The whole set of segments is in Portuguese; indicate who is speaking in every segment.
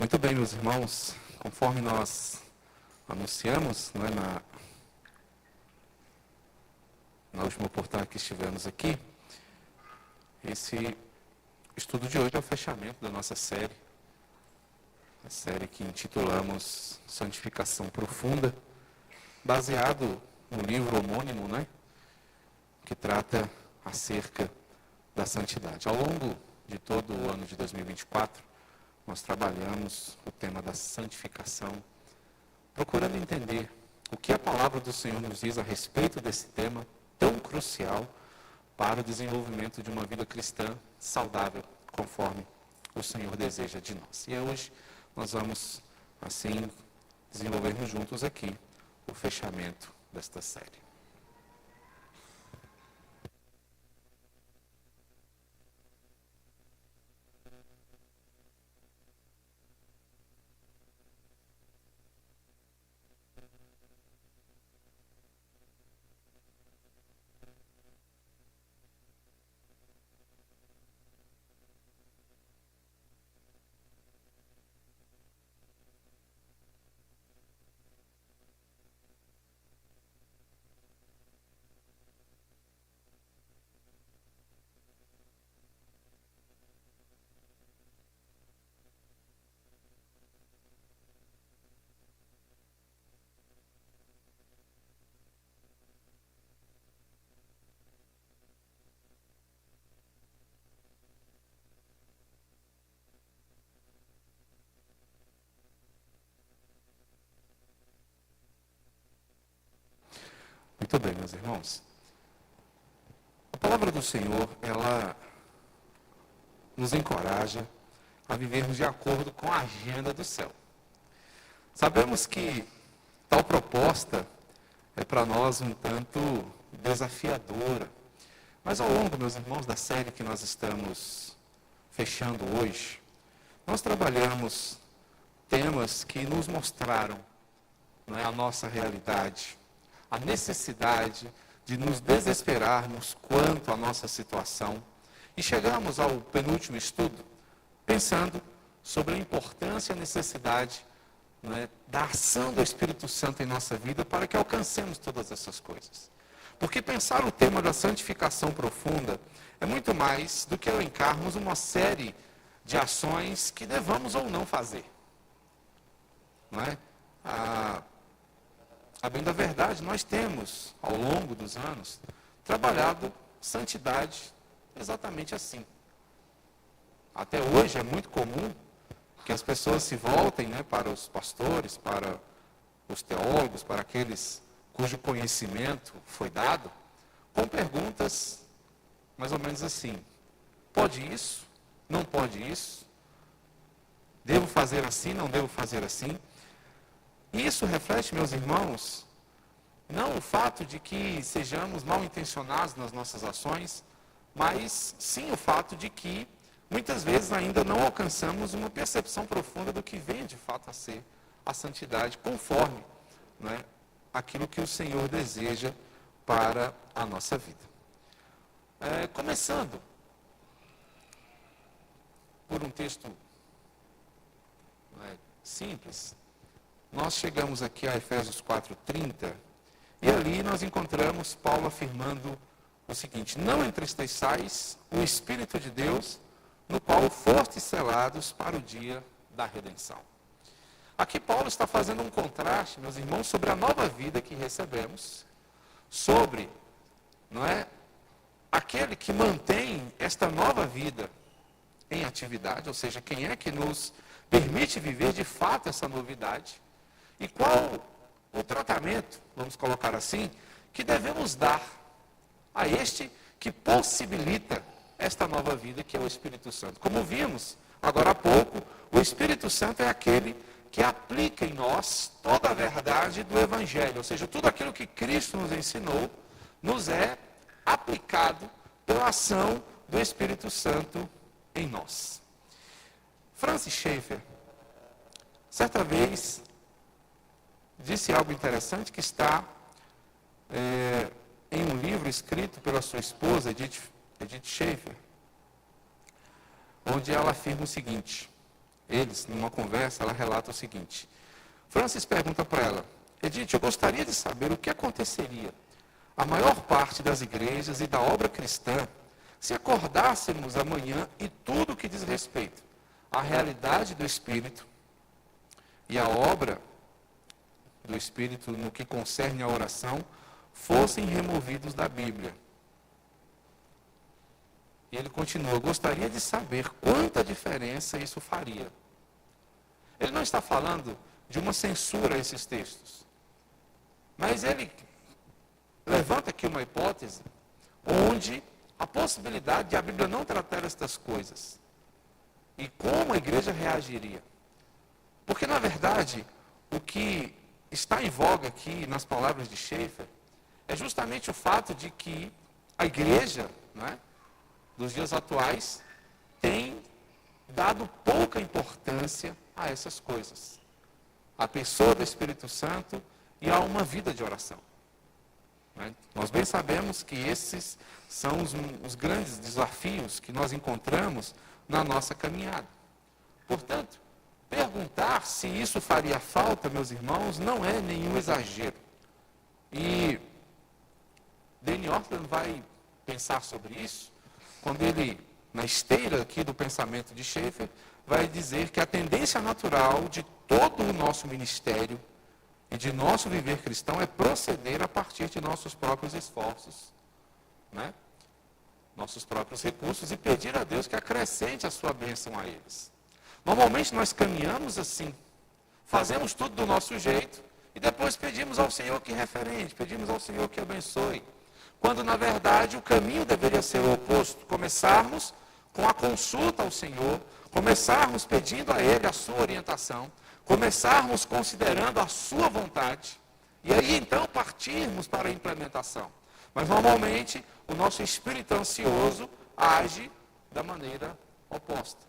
Speaker 1: Muito bem, meus irmãos, conforme nós anunciamos, na última oportunidade que estivemos aqui, esse estudo de hoje é o fechamento da nossa série, a série que intitulamos Santificação Profunda, baseado no livro homônimo, que trata acerca da santidade. Ao longo de todo o ano de 2024, nós trabalhamos o tema da santificação, procurando entender o que a palavra do Senhor nos diz a respeito desse tema tão crucial para o desenvolvimento de uma vida cristã saudável, conforme o Senhor deseja de nós. E hoje nós vamos, assim, desenvolvermos juntos aqui o fechamento desta série. Muito bem, meus irmãos. A palavra do Senhor, ela nos encoraja a vivermos de acordo com a agenda do céu. Sabemos que tal proposta é para nós um tanto desafiadora. Mas ao longo, meus irmãos, da série que nós estamos fechando hoje, nós trabalhamos temas que nos mostraram a nossa realidade, a necessidade de nos desesperarmos quanto à nossa situação. E chegamos ao penúltimo estudo, pensando sobre a importância e a necessidade da ação do Espírito Santo em nossa vida para que alcancemos todas essas coisas. Porque pensar o tema da santificação profunda é muito mais do que elencarmos uma série de ações que devamos ou não fazer. A bem da verdade, nós temos, ao longo dos anos, trabalhado santidade exatamente assim. Até hoje é muito comum que as pessoas se voltem para os pastores, para os teólogos, para aqueles cujo conhecimento foi dado, com perguntas mais ou menos assim: pode isso? Não pode isso? Devo fazer assim? Não devo fazer assim? E isso reflete, meus irmãos, não o fato de que sejamos mal intencionados nas nossas ações, mas sim o fato de que muitas vezes ainda não alcançamos uma percepção profunda do que vem de fato a ser a santidade, conforme aquilo que o Senhor deseja para a nossa vida. Começando por um texto simples, nós chegamos aqui a Efésios 4:30, e ali nós encontramos Paulo afirmando o seguinte: não entristeçais o Espírito de Deus, no qual fostes selados para o dia da redenção. Aqui Paulo está fazendo um contraste, meus irmãos, sobre a nova vida que recebemos, sobre, aquele que mantém esta nova vida em atividade, ou seja, quem é que nos permite viver de fato essa novidade, e qual o tratamento, vamos colocar assim, que devemos dar a este que possibilita esta nova vida, que é o Espírito Santo. Como vimos agora há pouco, o Espírito Santo é aquele que aplica em nós toda a verdade do Evangelho, ou seja, tudo aquilo que Cristo nos ensinou, nos é aplicado pela ação do Espírito Santo em nós. Francis Schaeffer, certa vez, disse algo interessante que está em um livro escrito pela sua esposa, Edith Schaeffer, onde ela afirma o seguinte: eles, numa conversa, ela relata o seguinte. Francis pergunta para ela, Edith, eu gostaria de saber o que aconteceria a maior parte das igrejas e da obra cristã se acordássemos amanhã e tudo que diz respeito à realidade do Espírito e à obra do Espírito no que concerne à oração fossem removidos da Bíblia. E ele continua, gostaria de saber quanta diferença isso faria. Ele não está falando de uma censura a esses textos, mas ele levanta aqui uma hipótese onde a possibilidade de a Bíblia não tratar estas coisas e como a igreja reagiria. Porque, na verdade, o que está em voga aqui nas palavras de Schaeffer é justamente o fato de que a igreja, né, dos dias atuais tem dado pouca importância a essas coisas. A pessoa do Espírito Santo e a uma vida de oração. Nós bem sabemos que esses são os grandes desafios que nós encontramos na nossa caminhada. Portanto, perguntar se isso faria falta, meus irmãos, não é nenhum exagero. E Danny Ortland vai pensar sobre isso quando ele, na esteira aqui do pensamento de Schaeffer, vai dizer que a tendência natural de todo o nosso ministério e de nosso viver cristão é proceder a partir de nossos próprios esforços, né? Nossos próprios recursos e pedir a Deus que acrescente a sua bênção a eles. Normalmente nós caminhamos assim, fazemos tudo do nosso jeito e depois pedimos ao Senhor que referente, pedimos ao Senhor que abençoe. Quando na verdade o caminho deveria ser o oposto, começarmos com a consulta ao Senhor, começarmos pedindo a Ele a sua orientação, começarmos considerando a sua vontade, e aí então partirmos para a implementação. Mas normalmente o nosso espírito ansioso age da maneira oposta.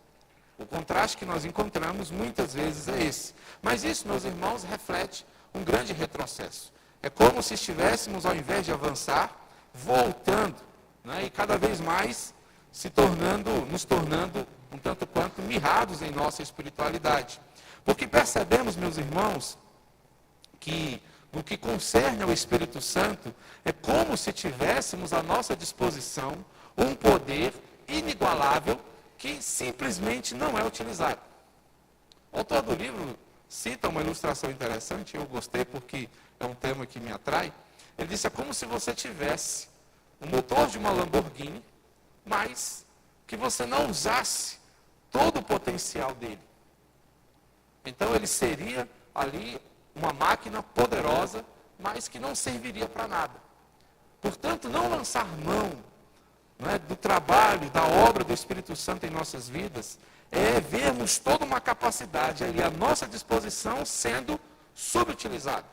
Speaker 1: O contraste que nós encontramos muitas vezes é esse. Mas isso, meus irmãos, reflete um grande retrocesso. É como se estivéssemos, ao invés de avançar, voltando, né, e cada vez mais nos tornando um tanto quanto mirrados em nossa espiritualidade. Porque percebemos, meus irmãos, que no que concerne ao Espírito Santo, é como se tivéssemos à nossa disposição um poder inigualável que simplesmente não é utilizado. O autor do livro cita uma ilustração interessante, eu gostei porque é um tema que me atrai. Ele disse, é como se você tivesse o motor de uma Lamborghini, mas que você não usasse todo o potencial dele. Então ele seria ali uma máquina poderosa, mas que não serviria para nada. Portanto, não lançar mão, né, do trabalho, da obra do Espírito Santo em nossas vidas, é vermos toda uma capacidade ali à nossa disposição sendo subutilizada.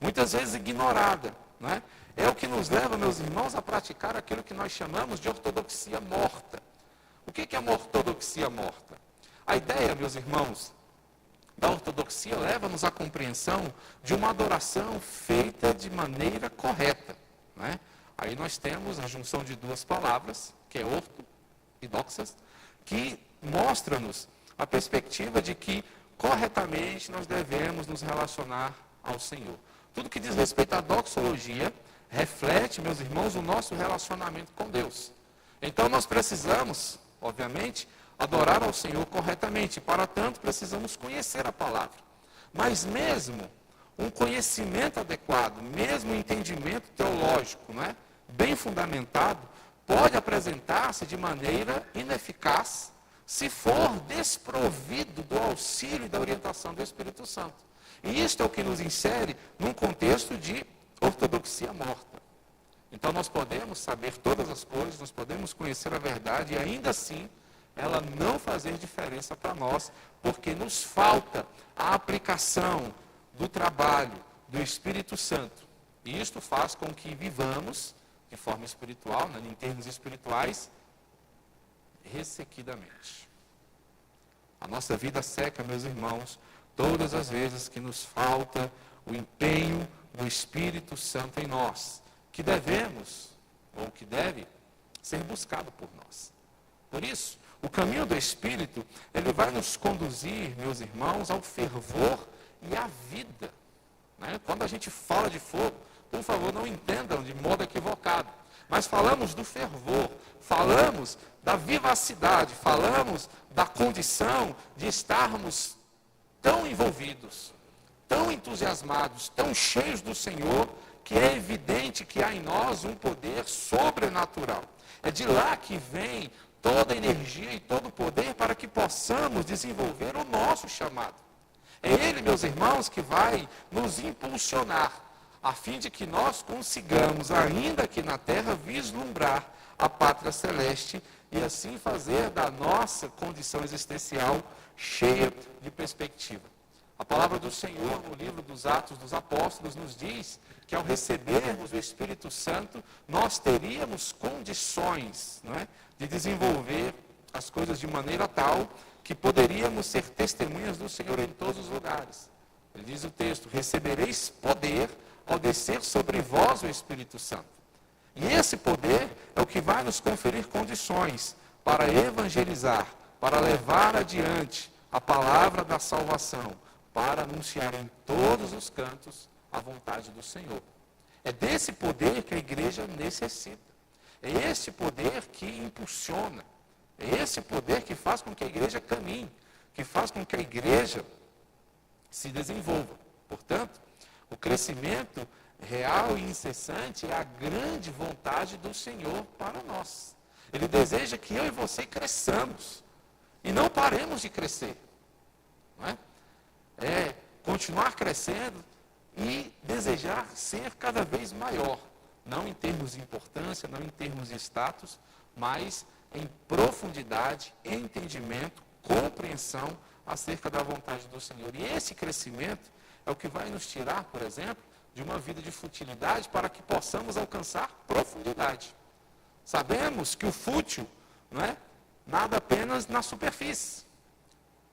Speaker 1: Muitas vezes ignorada. Né? É o que nos leva, meus irmãos, a praticar aquilo que nós chamamos de ortodoxia morta. O que é uma ortodoxia morta? A ideia, meus irmãos, da ortodoxia leva-nos à compreensão de uma adoração feita de maneira correta. Né? Aí nós temos a junção de duas palavras, que é orto e doxas, que mostra-nos a perspectiva de que corretamente nós devemos nos relacionar ao Senhor. Tudo que diz respeito à doxologia reflete, meus irmãos, o nosso relacionamento com Deus. Então nós precisamos, obviamente, adorar ao Senhor corretamente. Para tanto, precisamos conhecer a palavra. Mas mesmo um conhecimento adequado, mesmo um entendimento teológico, não é? Bem fundamentado, pode apresentar-se de maneira ineficaz se for desprovido do auxílio e da orientação do Espírito Santo. E isto é o que nos insere num contexto de ortodoxia morta. Então nós podemos saber todas as coisas, nós podemos conhecer a verdade e ainda assim ela não fazer diferença para nós, porque nos falta a aplicação do trabalho do Espírito Santo. E isto faz com que vivamos de forma espiritual, né, em termos espirituais, ressequidamente. A nossa vida seca, meus irmãos, todas as vezes que nos falta o empenho do Espírito Santo em nós, que devemos, ou que deve, ser buscado por nós. Por isso, O caminho do Espírito, ele vai nos conduzir, meus irmãos, ao fervor e à vida. Né? Quando a gente fala de fogo, por favor, não entendam de modo equivocado. Mas falamos do fervor, falamos da vivacidade, falamos da condição de estarmos tão envolvidos, tão entusiasmados, tão cheios do Senhor, que é evidente que há em nós um poder sobrenatural. É de lá que vem toda a energia e todo o poder para que possamos desenvolver o nosso chamado. É Ele, meus irmãos, que vai nos impulsionar, a fim de que nós consigamos, ainda aqui na terra, vislumbrar a pátria celeste e assim fazer da nossa condição existencial cheia de perspectiva. A palavra do Senhor, no livro dos Atos dos Apóstolos, nos diz que ao recebermos o Espírito Santo, nós teríamos condições, não é, de desenvolver as coisas de maneira tal que poderíamos ser testemunhas do Senhor em todos os lugares. Ele diz o texto: recebereis poder ao descer sobre vós o Espírito Santo. E esse poder é o que vai nos conferir condições para evangelizar, para levar adiante a palavra da salvação, para anunciar em todos os cantos a vontade do Senhor. É desse poder que a igreja necessita. É esse poder que impulsiona. É esse poder que faz com que a igreja caminhe, que faz com que a igreja se desenvolva. Portanto, o crescimento real e incessante é a grande vontade do Senhor para nós. Ele deseja que eu e você cresçamos e não paremos de crescer. Não é? É continuar crescendo e desejar ser cada vez maior, não em termos de importância, não em termos de status, mas em profundidade, entendimento, compreensão acerca da vontade do Senhor. E esse crescimento é o que vai nos tirar, por exemplo, de uma vida de futilidade para que possamos alcançar profundidade. Sabemos que o fútil não é nada apenas na superfície,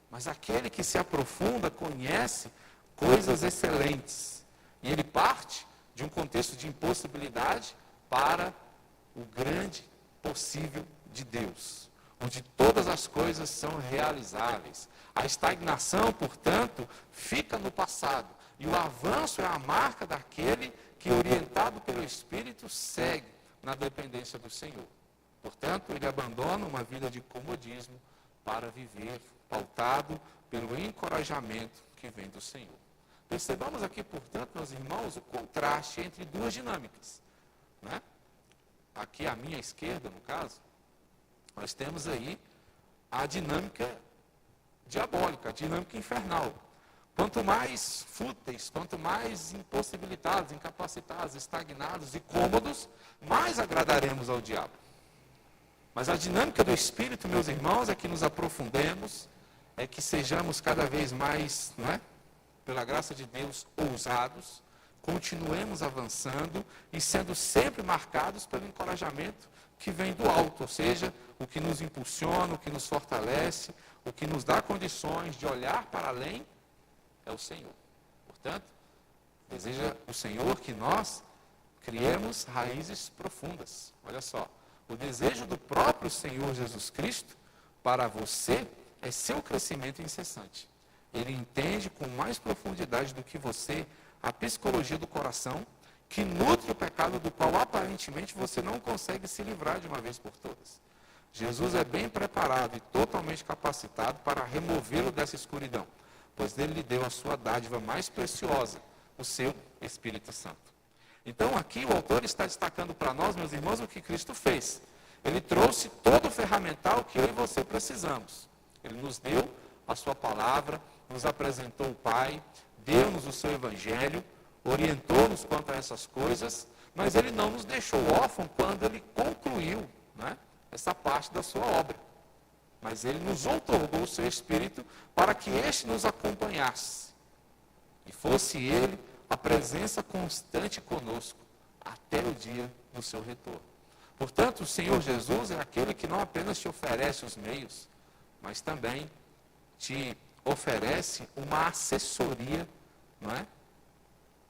Speaker 1: mas aquele que se aprofunda conhece coisas excelentes. E ele parte de um contexto de impossibilidade para o grande possível de Deus, onde todas as coisas são realizáveis. A estagnação, portanto, fica no passado. E o avanço é a marca daquele que, orientado pelo Espírito, segue na dependência do Senhor. Portanto, ele abandona uma vida de comodismo para viver pautado pelo encorajamento que vem do Senhor. Percebamos aqui, portanto, meus irmãos, o contraste entre duas dinâmicas. Né? Aqui à minha esquerda, no caso, nós temos aí a dinâmica diabólica, a dinâmica infernal. Quanto mais fúteis, quanto mais impossibilitados, incapacitados, estagnados e cômodos, mais agradaremos ao diabo. Mas a dinâmica do Espírito, meus irmãos, é que nos aprofundemos, é que sejamos cada vez mais, não é? Pela graça de Deus, ousados, continuemos avançando e sendo sempre marcados pelo encorajamento que vem do alto, ou seja, o que nos impulsiona, o que nos fortalece, o que nos dá condições de olhar para além é o Senhor. Portanto, deseja o Senhor que nós criemos raízes profundas. Olha só, o desejo do próprio Senhor Jesus Cristo para você é seu crescimento incessante. Ele entende com mais profundidade do que você a psicologia do coração, que nutre o pecado do qual aparentemente você não consegue se livrar de uma vez por todas. Jesus é bem preparado e totalmente capacitado para removê-lo dessa escuridão, pois ele lhe deu a sua dádiva mais preciosa, o seu Espírito Santo. Então aqui o autor está destacando para nós, meus irmãos, o que Cristo fez. Ele trouxe todo o ferramental que eu e você precisamos. Ele nos deu a sua palavra, nos apresentou o Pai, deu-nos o seu Evangelho, orientou-nos quanto a essas coisas, mas ele não nos deixou órfãos quando ele concluiu, né, essa parte da sua obra. Mas ele nos outorgou o seu Espírito para que este nos acompanhasse. E fosse ele a presença constante conosco até o dia do seu retorno. Portanto, o Senhor Jesus é aquele que não apenas te oferece os meios, mas também te oferece uma assessoria, não é,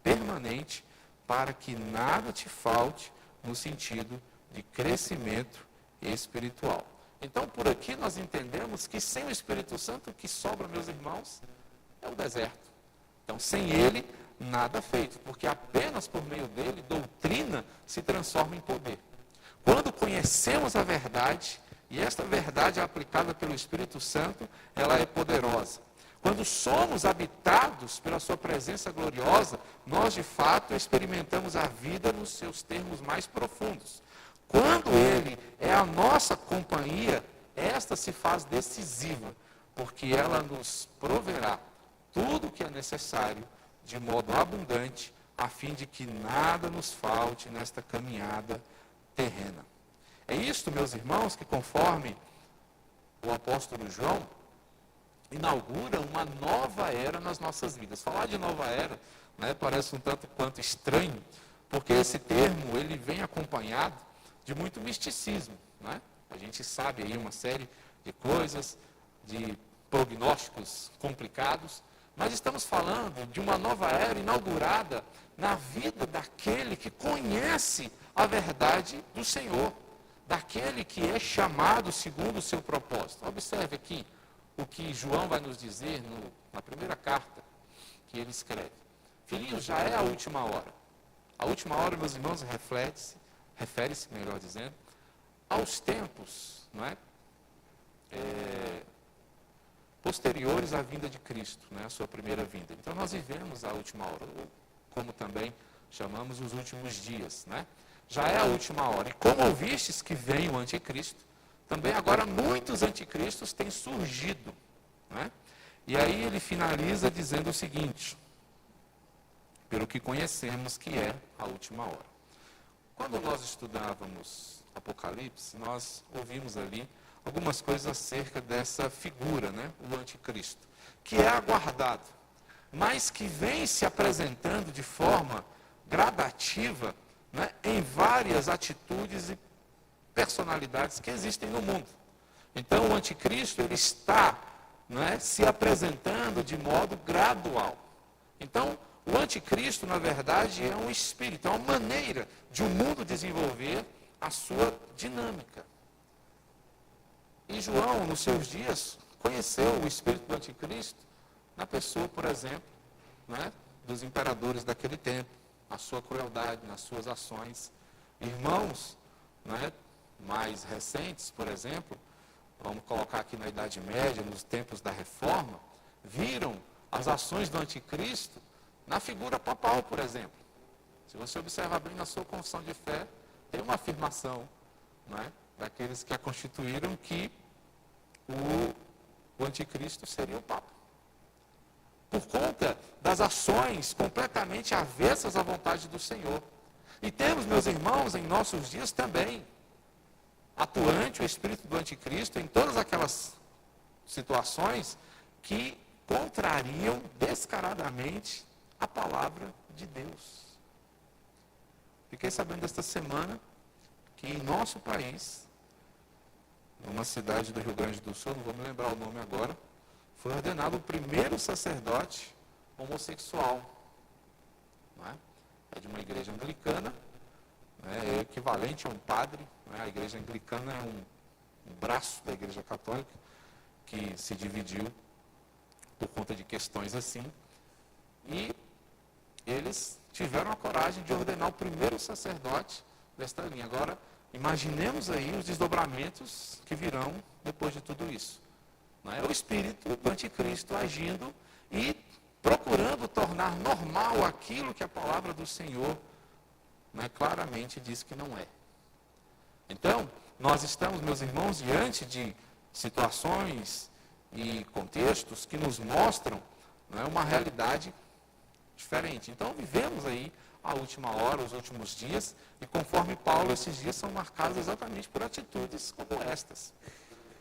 Speaker 1: permanente, para que nada te falte no sentido de crescimento espiritual. Então, por aqui nós entendemos que sem o Espírito Santo, o que sobra, meus irmãos, é o deserto. Então, sem ele, nada feito, porque apenas por meio dele, doutrina se transforma em poder. Quando conhecemos a verdade, e esta verdade é aplicada pelo Espírito Santo, ela é poderosa. Quando somos habitados pela sua presença gloriosa, nós de fato experimentamos a vida nos seus termos mais profundos. Quando ele é a nossa companhia, esta se faz decisiva, porque ela nos proverá tudo o que é necessário, de modo abundante, a fim de que nada nos falte nesta caminhada terrena. É isto, meus irmãos, que conforme o apóstolo João, inaugura uma nova era nas nossas vidas. Falar de nova era, né, parece um tanto quanto estranho, porque esse termo ele vem acompanhado de muito misticismo. Né? A gente sabe aí uma série de coisas, de prognósticos complicados, mas estamos falando de uma nova era inaugurada na vida daquele que conhece a verdade do Senhor, daquele que é chamado segundo o seu propósito. Observe aqui o que João vai nos dizer na primeira carta que ele escreve. Filhinhos, já é a última hora. A última hora, meus irmãos, refere-se, melhor dizendo, aos tempos, não é? Posteriores à vinda de Cristo, né, a sua primeira vinda. Então nós vivemos a última hora, ou como também chamamos os últimos dias. Né? Já é a última hora. E como ouvistes que vem o anticristo, também agora muitos anticristos têm surgido. Né? E aí ele finaliza dizendo o seguinte, pelo que conhecemos que é a última hora. Quando nós estudávamos Apocalipse, nós ouvimos ali algumas coisas acerca dessa figura, né, o anticristo, que é aguardado, mas que vem se apresentando de forma gradativa, né, em várias atitudes e personalidades que existem no mundo. Então o anticristo ele está, né, se apresentando de modo gradual. Então o anticristo, na verdade, é um espírito, é uma maneira de o mundo desenvolver a sua dinâmica. E João, nos seus dias, conheceu o espírito do anticristo na pessoa, por exemplo, né, dos imperadores daquele tempo, na sua crueldade, nas suas ações. Irmãos, né, mais recentes, por exemplo, vamos colocar aqui na Idade Média, nos tempos da Reforma, viram as ações do anticristo na figura papal, por exemplo. Se você observar bem na sua confissão de fé, tem uma afirmação, né, daqueles que a constituíram que o anticristo seria o Papa. Por conta das ações completamente avessas à vontade do Senhor. E temos, meus irmãos, em nossos dias também, atuante o espírito do anticristo em todas aquelas situações que contrariam descaradamente a palavra de Deus. Fiquei sabendo esta semana que em nosso país, numa cidade do Rio Grande do Sul, não vou me lembrar o nome agora, foi ordenado o primeiro sacerdote homossexual. Não é? É de uma igreja anglicana, né? É equivalente a um padre. Né? A igreja anglicana é um braço da igreja católica que se dividiu por conta de questões assim. E eles tiveram a coragem de ordenar o primeiro sacerdote desta linha. Agora, imaginemos aí os desdobramentos que virão depois de tudo isso. Não é? O espírito do anticristo agindo e procurando tornar normal aquilo que a palavra do Senhor, né, claramente diz que não é. Então, nós estamos, meus irmãos, diante de situações e contextos que nos mostram, não é, uma realidade diferente. Então, vivemos aí a última hora, os últimos dias, e conforme Paulo, esses dias são marcados exatamente por atitudes como estas.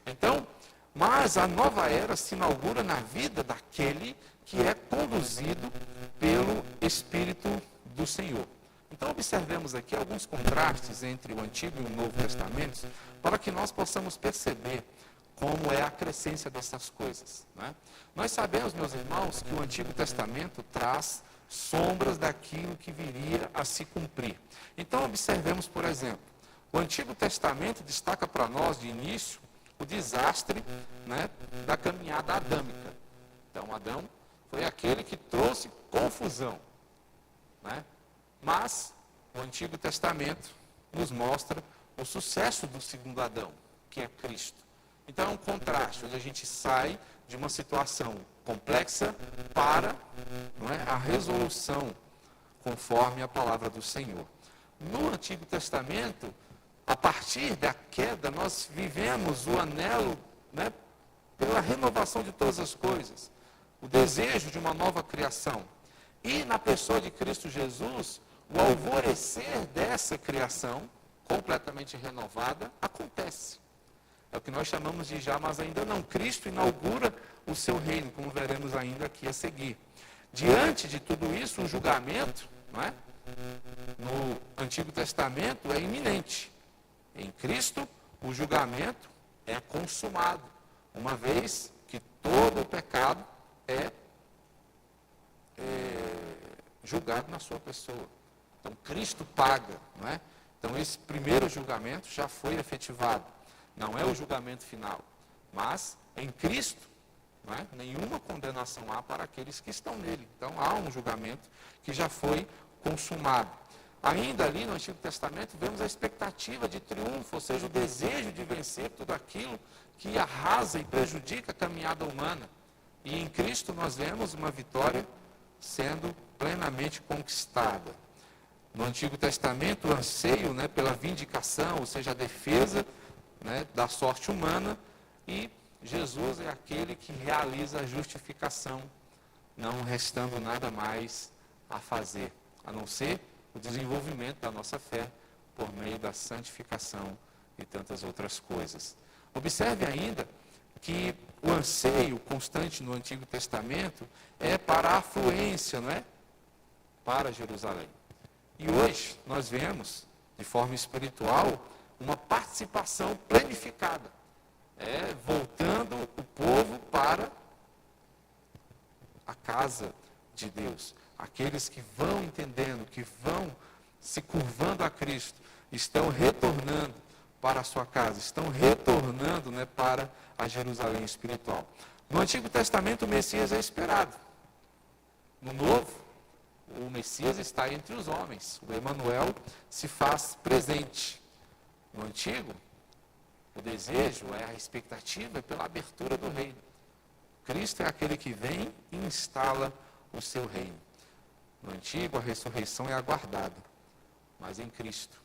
Speaker 1: Então, mas a nova era se inaugura na vida daquele que é conduzido pelo Espírito do Senhor. Então, observemos aqui alguns contrastes entre o Antigo e o Novo Testamento, para que nós possamos perceber como é a crescência dessas coisas. Né? Nós sabemos, meus irmãos, que o Antigo Testamento traz sombras daquilo que viria a se cumprir. Então, observemos, por exemplo, o Antigo Testamento destaca para nós, de início, o desastre, né, da caminhada adâmica. Então, Adão foi aquele que trouxe confusão, né? Mas o Antigo Testamento nos mostra o sucesso do segundo Adão, que é Cristo. Então é um contraste, onde a gente sai de uma situação complexa para, não é, a resolução conforme a palavra do Senhor. No Antigo Testamento, a partir da queda, nós vivemos o anelo, né, pela renovação de todas as coisas, o desejo de uma nova criação. E na pessoa de Cristo Jesus, o alvorecer dessa criação, completamente renovada, acontece. É o que nós chamamos de já, mas ainda não. Cristo inaugura o seu reino, como veremos ainda aqui a seguir. Diante de tudo isso, o julgamento, não é? No Antigo Testamento é iminente. Em Cristo, o julgamento é consumado, uma vez que todo o pecado é julgado na sua pessoa. Então, Cristo paga, não é? Então, esse primeiro julgamento já foi efetivado. Não é o julgamento final, mas em Cristo, não é? Nenhuma condenação há para aqueles que estão nele. Então, há um julgamento que já foi consumado. Ainda ali no Antigo Testamento, vemos a expectativa de triunfo, ou seja, o desejo de vencer tudo aquilo que arrasa e prejudica a caminhada humana. E em Cristo nós vemos uma vitória sendo plenamente conquistada. No Antigo Testamento, o anseio, né, pela vindicação, ou seja, a defesa, né, da sorte humana, e Jesus é aquele que realiza a justificação, não restando nada mais a fazer, a não ser o desenvolvimento da nossa fé por meio da santificação e tantas outras coisas. Observe ainda que o anseio constante no Antigo Testamento é para a afluência, não é? Para Jerusalém. E hoje nós vemos, de forma espiritual, uma participação planificada, voltando o povo para a casa de Deus. Aqueles que vão entendendo, que vão se curvando a Cristo, estão retornando para a sua casa, estão retornando, né, para a Jerusalém espiritual. No Antigo Testamento, o Messias é esperado. No Novo, o Messias está entre os homens. O Emanuel se faz presente. No Antigo, o desejo, a expectativa é pela abertura do reino. Cristo é aquele que vem e instala o seu reino. No Antigo, a ressurreição é aguardada, mas em Cristo,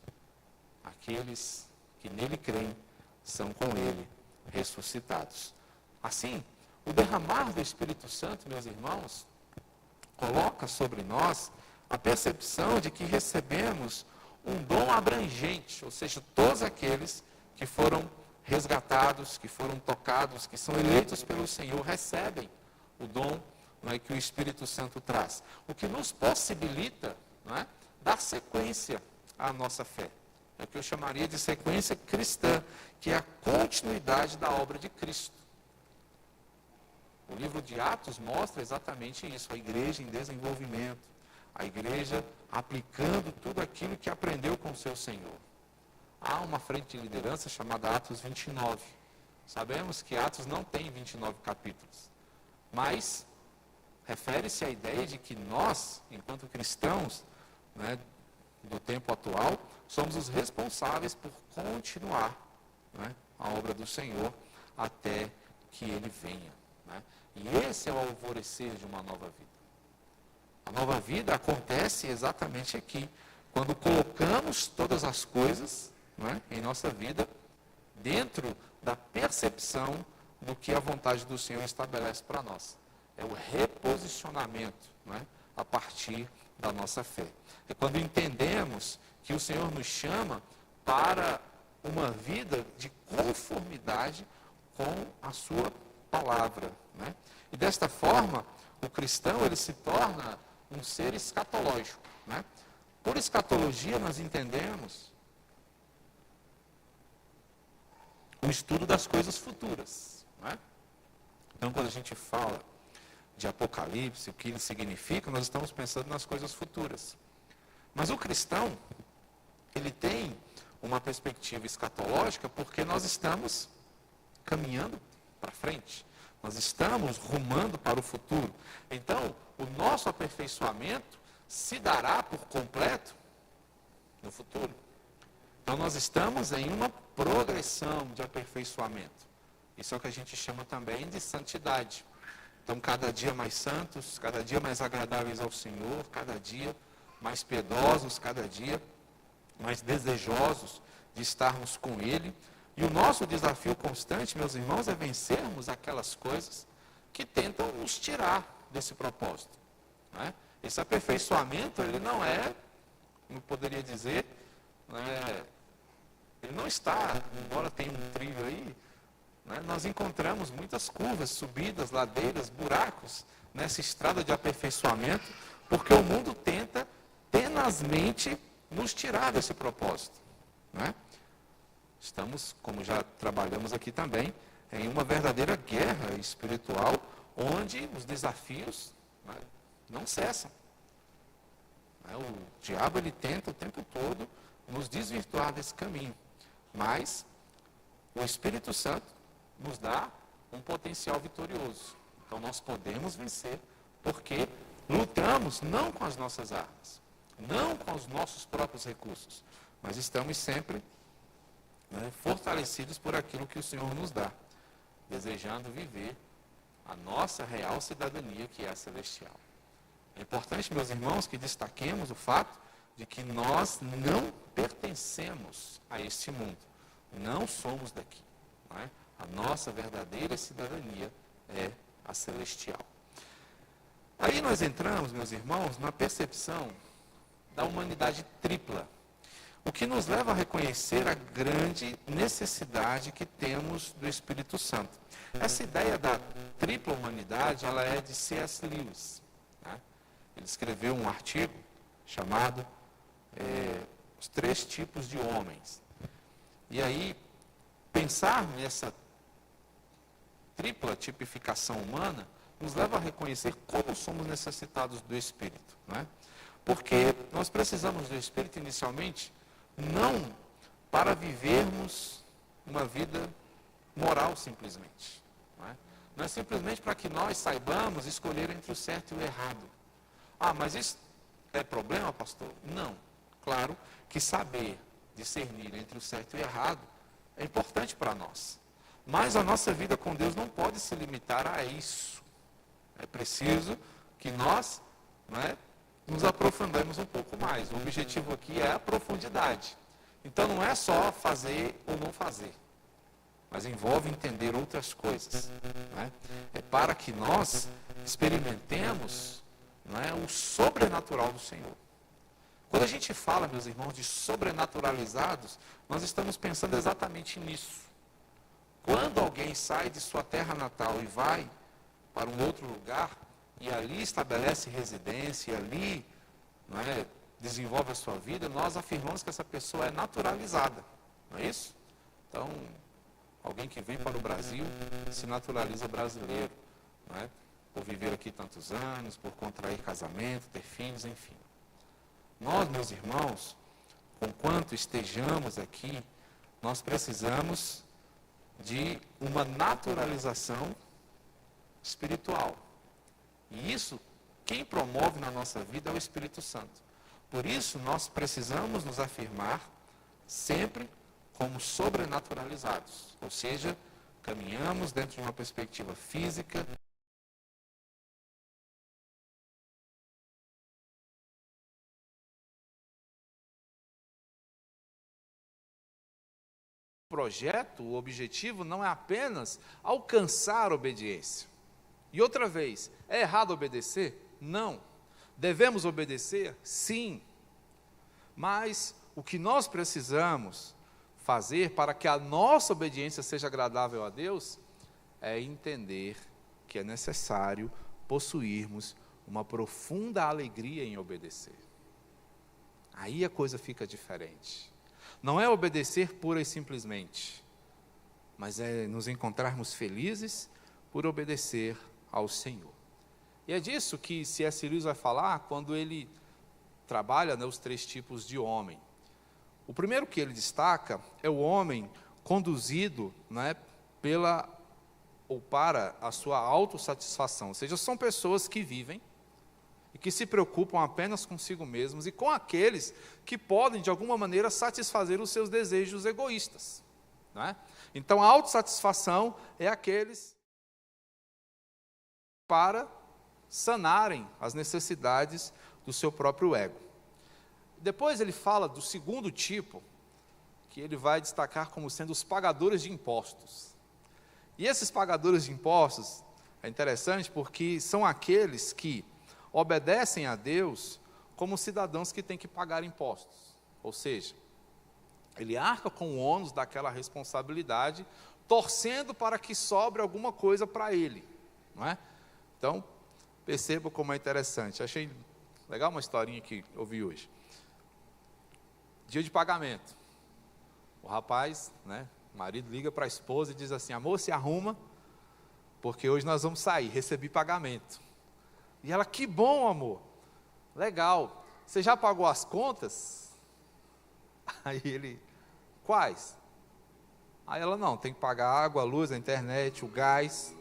Speaker 1: aqueles que nele creem são com ele ressuscitados. Assim, o derramar do Espírito Santo, meus irmãos, coloca sobre nós a percepção de que recebemos um dom abrangente, ou seja, todos aqueles que foram resgatados, que foram tocados, que são eleitos pelo Senhor, recebem o dom, não é, que o Espírito Santo traz. O que nos possibilita, não é, dar sequência à nossa fé. É o que eu chamaria de sequência cristã, que é a continuidade da obra de Cristo. O livro de Atos mostra exatamente isso, a igreja em desenvolvimento, a igreja aplicando tudo aquilo que aprendeu com o seu Senhor. Há uma frente de liderança chamada Atos 29. Sabemos que Atos não tem 29 capítulos, mas refere-se à ideia de que nós, enquanto cristãos, né, do tempo atual, somos os responsáveis por continuar, né, a obra do Senhor até que Ele venha. Né? E esse é o alvorecer de uma nova vida. A nova vida acontece exatamente aqui, quando colocamos todas as coisas, né, em nossa vida dentro da percepção do que a vontade do Senhor estabelece para nós. É o reposicionamento, né, a partir da nossa fé. É quando entendemos que o Senhor nos chama para uma vida de conformidade com a sua palavra. Né? E desta forma, o cristão ele se torna um ser escatológico. Né? Por escatologia, nós entendemos o estudo das coisas futuras. Né? Então, quando a gente fala de Apocalipse, o que ele significa, nós estamos pensando nas coisas futuras. Mas o cristão, ele tem uma perspectiva escatológica porque nós estamos caminhando para frente. Nós estamos rumando para o futuro. Então, o nosso aperfeiçoamento se dará por completo no futuro. Então, nós estamos em uma progressão de aperfeiçoamento. Isso é o que a gente chama também de santidade. Então, cada dia mais santos, cada dia mais agradáveis ao Senhor, cada dia mais piedosos, cada dia mais desejosos de estarmos com Ele. E o nosso desafio constante, meus irmãos, é vencermos aquelas coisas que tentam nos tirar desse propósito. Né? Esse aperfeiçoamento, ele não é, como eu poderia dizer, ele não está, embora tenha um trilho aí, nós encontramos muitas curvas, subidas, ladeiras, buracos nessa estrada de aperfeiçoamento, porque o mundo tenta tenazmente nos tirar desse propósito. Né? Estamos, como já trabalhamos aqui também, em uma verdadeira guerra espiritual, onde os desafios não cessam. O diabo ele tenta o tempo todo nos desvirtuar desse caminho, mas o Espírito Santo nos dá um potencial vitorioso. Então nós podemos vencer, porque lutamos não com as nossas armas, não com os nossos próprios recursos, mas estamos sempre fortalecidos por aquilo que o Senhor nos dá, desejando viver a nossa real cidadania, que é a celestial. É importante, meus irmãos, que destaquemos o fato de que nós não pertencemos a este mundo, não somos daqui. Não é? A nossa verdadeira cidadania é a celestial. Aí nós entramos, meus irmãos, na percepção da humanidade tripla, o que nos leva a reconhecer a grande necessidade que temos do Espírito Santo. Essa ideia da tripla humanidade, ela é de C.S. Lewis. Né? Ele escreveu um artigo chamado Os Três Tipos de Homens. E aí, pensar nessa tripla tipificação humana nos leva a reconhecer como somos necessitados do Espírito. Né? Porque nós precisamos do Espírito inicialmente não para vivermos uma vida moral simplesmente. Não é simplesmente para que nós saibamos escolher entre o certo e o errado. Ah, mas isso é problema, pastor? Não. Claro que saber discernir entre o certo e o errado é importante para nós. Mas a nossa vida com Deus não pode se limitar a isso. É preciso que nós nos aprofundemos um pouco mais. O objetivo aqui é a profundidade. Então não é só fazer ou não fazer, mas envolve entender outras coisas. É para que nós experimentemos o sobrenatural do Senhor. Quando a gente fala, meus irmãos, de sobrenaturalizados, nós estamos pensando exatamente nisso. Quando alguém sai de sua terra natal e vai para um outro lugar, e ali estabelece residência, e ali desenvolve a sua vida, nós afirmamos que essa pessoa é naturalizada. Não é isso? Então, alguém que vem para o Brasil se naturaliza brasileiro. Não é? Por viver aqui tantos anos, por contrair casamento, ter filhos, enfim. Nós, meus irmãos, conquanto estejamos aqui, nós precisamos de uma naturalização espiritual. E isso, quem promove na nossa vida é o Espírito Santo. Por isso, nós precisamos nos afirmar sempre como sobrenaturalizados. Ou seja, caminhamos dentro de uma perspectiva física.
Speaker 2: Projeto, o objetivo não é apenas alcançar a obediência. E outra vez, é errado obedecer? Não. Devemos obedecer? Sim. Mas o que nós precisamos fazer para que a nossa obediência seja agradável a Deus é entender que é necessário possuirmos uma profunda alegria em obedecer. Aí a coisa fica diferente. Não é obedecer pura e simplesmente, mas é nos encontrarmos felizes por obedecer ao Senhor. E é disso que C.S. Lewis vai falar quando ele trabalha os três tipos de homem. O primeiro que ele destaca é o homem conduzido para a sua autossatisfação. Ou seja, são pessoas que vivem e que se preocupam apenas consigo mesmos e com aqueles que podem, de alguma maneira, satisfazer os seus desejos egoístas. Não é? Então, a autossatisfação é aqueles para sanarem as necessidades do seu próprio ego. Depois ele fala do segundo tipo, que ele vai destacar como sendo os pagadores de impostos. E esses pagadores de impostos, é interessante porque são aqueles que obedecem a Deus como cidadãos que têm que pagar impostos. Ou seja, ele arca com o ônus daquela responsabilidade, torcendo para que sobre alguma coisa para ele. Não é? Então, perceba como é interessante. Achei legal uma historinha que eu vi hoje. Dia de pagamento. O rapaz, né, o marido liga para a esposa e diz assim: amor, se arruma, porque hoje nós vamos sair, recebi pagamento. E ela: que bom, amor, legal, você já pagou as contas? Aí ele: quais? Aí ela: não, tem que pagar a água, a luz, a internet, o gás,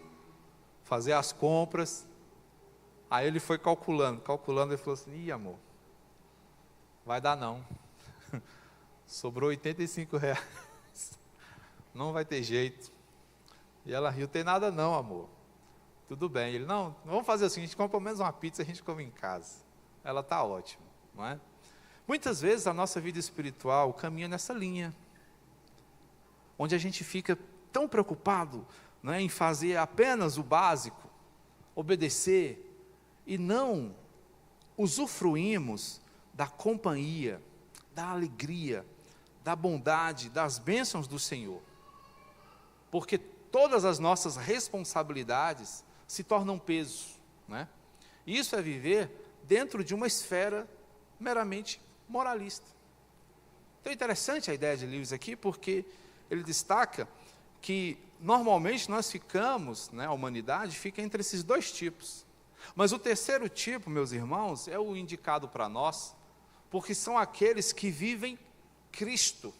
Speaker 2: fazer as compras. Aí ele foi calculando, e falou assim: ih, amor, vai dar não. Sobrou R$85. Não vai ter jeito. E ela riu: tem nada não, amor. Tudo bem. Ele: não, vamos fazer assim, a gente compra pelo menos uma pizza e a gente come em casa. Ela: está ótimo, não é? Muitas vezes a nossa vida espiritual caminha nessa linha, onde a gente fica tão preocupado, não é, em fazer apenas o básico, obedecer, e não usufruímos da companhia, da alegria, da bondade, das bênçãos do Senhor. Porque todas as nossas responsabilidades se tornam peso, né? Isso é viver dentro de uma esfera meramente moralista. Então é interessante a ideia de Lewis aqui, porque ele destaca que normalmente nós ficamos, né, a humanidade fica entre esses dois tipos. Mas o terceiro tipo, meus irmãos, é o indicado para nós, porque são aqueles que vivem Cristo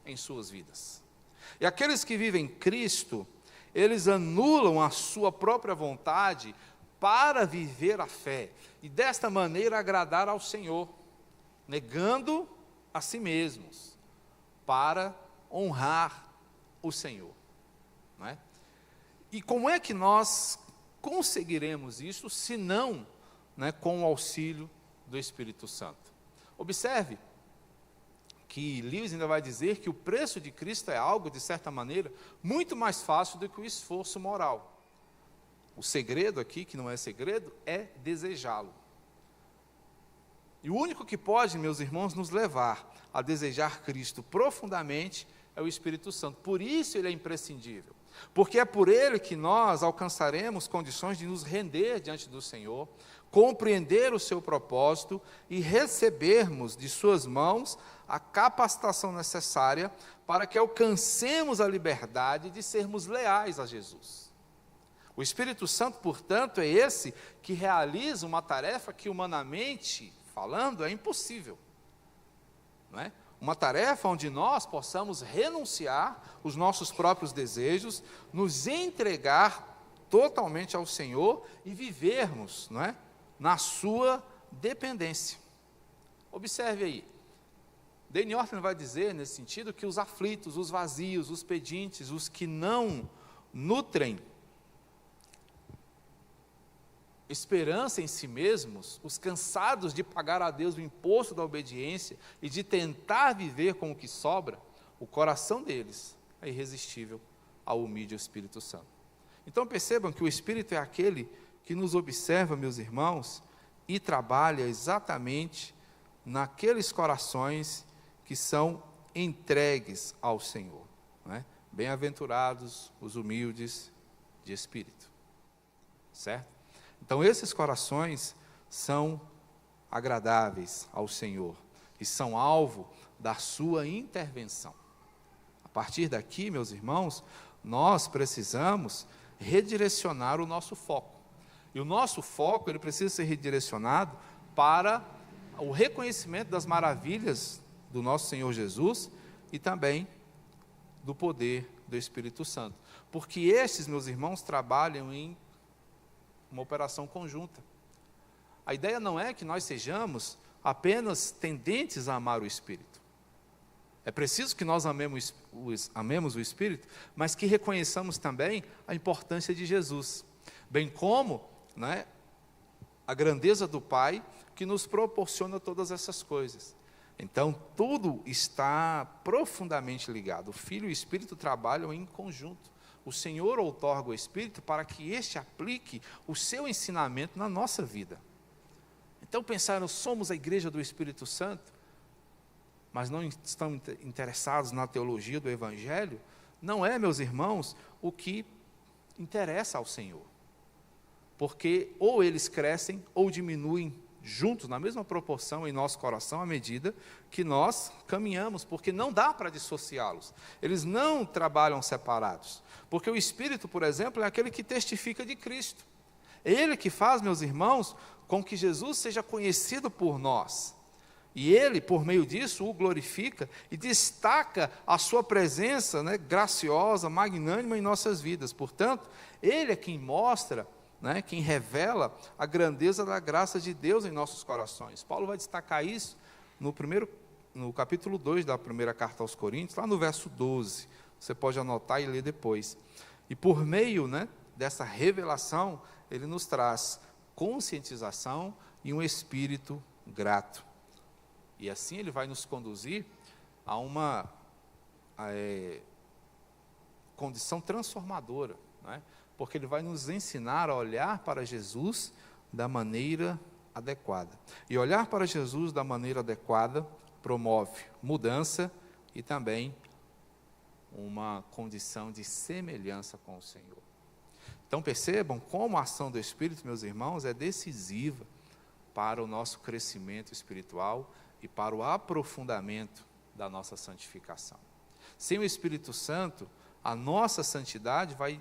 Speaker 2: em suas vidas. E aqueles que vivem Cristo, eles anulam a sua própria vontade para viver a fé, e desta maneira agradar ao Senhor, negando a si mesmos, para honrar o Senhor. Não é? E como é que nós conseguiremos isso, se não, né, com o auxílio do Espírito Santo? Observe que Lewis ainda vai dizer que o preço de Cristo é algo, de certa maneira, muito mais fácil do que o esforço moral. O segredo aqui, que não é segredo, é desejá-lo. E o único que pode, meus irmãos, nos levar a desejar Cristo profundamente é o Espírito Santo. Por isso ele é imprescindível. Porque é por ele que nós alcançaremos condições de nos render diante do Senhor, compreender o seu propósito e recebermos de suas mãos a capacitação necessária para que alcancemos a liberdade de sermos leais a Jesus. O Espírito Santo, portanto, é esse que realiza uma tarefa que, humanamente falando, é impossível. Não é? Uma tarefa onde nós possamos renunciar os nossos próprios desejos, nos entregar totalmente ao Senhor e vivermos, não é, na sua dependência. Observe aí, Dane Ortlund vai dizer nesse sentido que os aflitos, os vazios, os pedintes, os que não nutrem esperança em si mesmos, os cansados de pagar a Deus o imposto da obediência e de tentar viver com o que sobra, o coração deles é irresistível ao humilde Espírito Santo. Então percebam que o Espírito é aquele que nos observa, meus irmãos, e trabalha exatamente naqueles corações que são entregues ao Senhor. Não é? Bem-aventurados os humildes de espírito. Certo? Então esses corações são agradáveis ao Senhor e são alvo da sua intervenção. A partir daqui, meus irmãos, nós precisamos redirecionar o nosso foco. E o nosso foco, ele precisa ser redirecionado para o reconhecimento das maravilhas do nosso Senhor Jesus e também do poder do Espírito Santo. porque estes, meus irmãos, trabalham em uma operação conjunta. A ideia não é que nós sejamos apenas tendentes a amar o Espírito. É preciso que nós amemos o Espírito, mas que reconheçamos também a importância de Jesus, bem como, né, a grandeza do Pai que nos proporciona todas essas coisas. Então, tudo está profundamente ligado. O Filho e o Espírito trabalham em conjunto. O Senhor outorga o Espírito para que este aplique o seu ensinamento na nossa vida. Então, pensaram, somos a igreja do Espírito Santo, mas não estão interessados na teologia do Evangelho? Não é, meus irmãos, o que interessa ao Senhor. Porque ou eles crescem ou diminuem juntos, na mesma proporção em nosso coração, à medida que nós caminhamos, porque não dá para dissociá-los. Eles não trabalham separados. Porque o Espírito, por exemplo, é aquele que testifica de Cristo. É Ele que faz, meus irmãos, com que Jesus seja conhecido por nós. E Ele, por meio disso, o glorifica e destaca a sua presença, né, graciosa, magnânima em nossas vidas. Portanto, Ele é quem mostra, né, quem revela a grandeza da graça de Deus em nossos corações. Paulo vai destacar isso no capítulo 2 da primeira carta aos Coríntios, lá no verso 12. Você pode anotar e ler depois. E por meio, né, dessa revelação, ele nos traz conscientização e um espírito grato. E assim ele vai nos conduzir a uma condição transformadora, né? Porque ele vai nos ensinar a olhar para Jesus da maneira adequada. E olhar para Jesus da maneira adequada promove mudança e também uma condição de semelhança com o Senhor. Então percebam como a ação do Espírito, meus irmãos, é decisiva para o nosso crescimento espiritual e para o aprofundamento da nossa santificação. Sem o Espírito Santo, a nossa santidade vai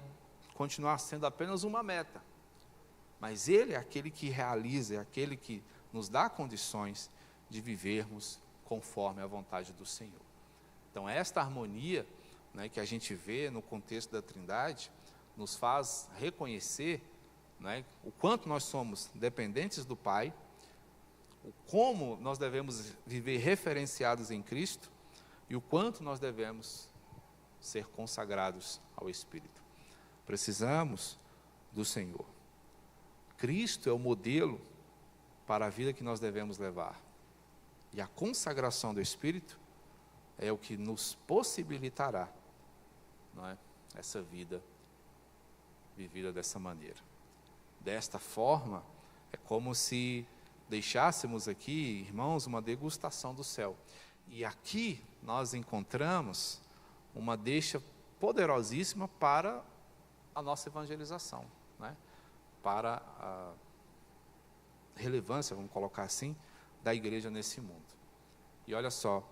Speaker 2: continuar sendo apenas uma meta, mas Ele é aquele que realiza, é aquele que nos dá condições de vivermos conforme a vontade do Senhor. Então, esta harmonia, né, que a gente vê no contexto da Trindade, nos faz reconhecer, né, o quanto nós somos dependentes do Pai, o como nós devemos viver referenciados em Cristo e o quanto nós devemos ser consagrados ao Espírito. Precisamos do Senhor. Cristo é o modelo para a vida que nós devemos levar. E a consagração do Espírito é o que nos possibilitará, não é, essa vida vivida dessa maneira. Desta forma, é como se deixássemos aqui, irmãos, uma degustação do céu. E aqui nós encontramos uma deixa poderosíssima para a nossa evangelização, né? Para a relevância, vamos colocar assim, da igreja nesse mundo. E olha só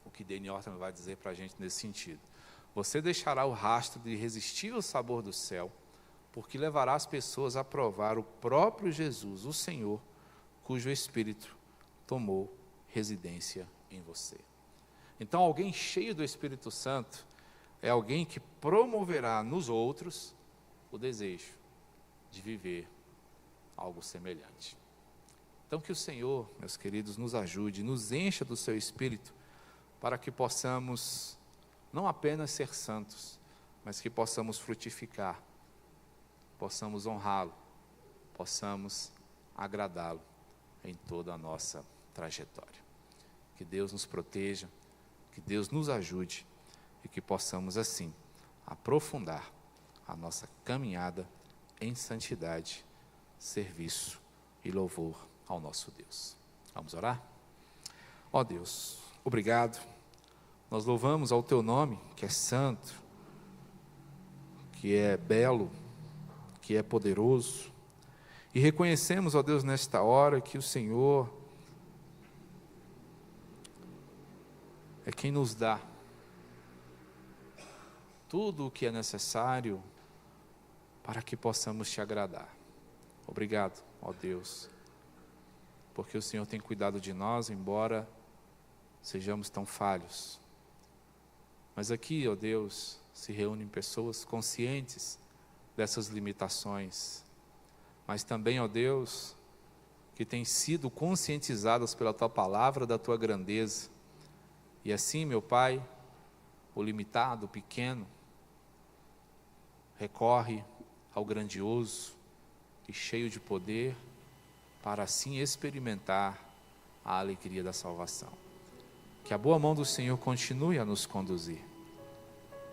Speaker 2: o que Danny Orton vai dizer para a gente nesse sentido. Você deixará o rastro de irresistível sabor do céu, porque levará as pessoas a provar o próprio Jesus, o Senhor, cujo Espírito tomou residência em você. Então, alguém cheio do Espírito Santo é alguém que promoverá nos outros o desejo de viver algo semelhante. Então, que o Senhor, meus queridos, nos ajude, nos encha do seu Espírito, para que possamos não apenas ser santos, mas que possamos frutificar, possamos honrá-lo, possamos agradá-lo em toda a nossa trajetória. Que Deus nos proteja, que Deus nos ajude e que possamos assim aprofundar a nossa caminhada em santidade, serviço e louvor ao nosso Deus. Vamos orar? Ó Deus, obrigado. Nós louvamos ao teu nome, que é santo, que é belo, que é poderoso. E reconhecemos, ó Deus, nesta hora que o Senhor é quem nos dá tudo o que é necessário para que possamos te agradar. Obrigado, ó Deus, porque o Senhor tem cuidado de nós, embora sejamos tão falhos. Mas aqui, ó Deus, se reúnem pessoas conscientes dessas limitações, mas também, ó Deus, que têm sido conscientizadas pela Tua palavra da Tua grandeza. E assim, meu Pai, o limitado, o pequeno, recorre ao grandioso e cheio de poder, para assim experimentar a alegria da salvação. Que a boa mão do Senhor continue a nos conduzir.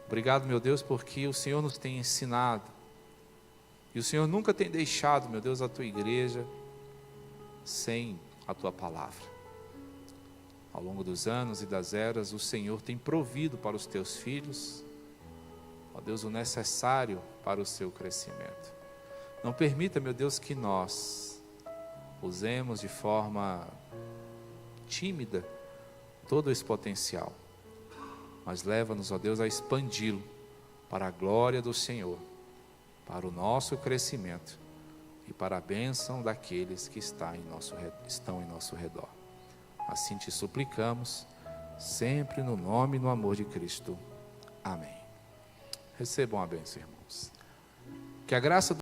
Speaker 2: Obrigado, meu Deus, porque o Senhor nos tem ensinado, e o Senhor nunca tem deixado, meu Deus, a Tua igreja sem a Tua palavra. Ao longo dos anos e das eras, o Senhor tem provido para os Teus filhos, ó Deus, o necessário para o seu crescimento. Não permita, meu Deus, que nós usemos de forma tímida todo esse potencial, mas leva-nos, ó Deus, a expandi-lo para a glória do Senhor, para o nosso crescimento e para a bênção daqueles que estão em nosso redor. Assim te suplicamos, sempre no nome e no amor de Cristo. Amém. Recebam a bênção, irmãos. Que a graça do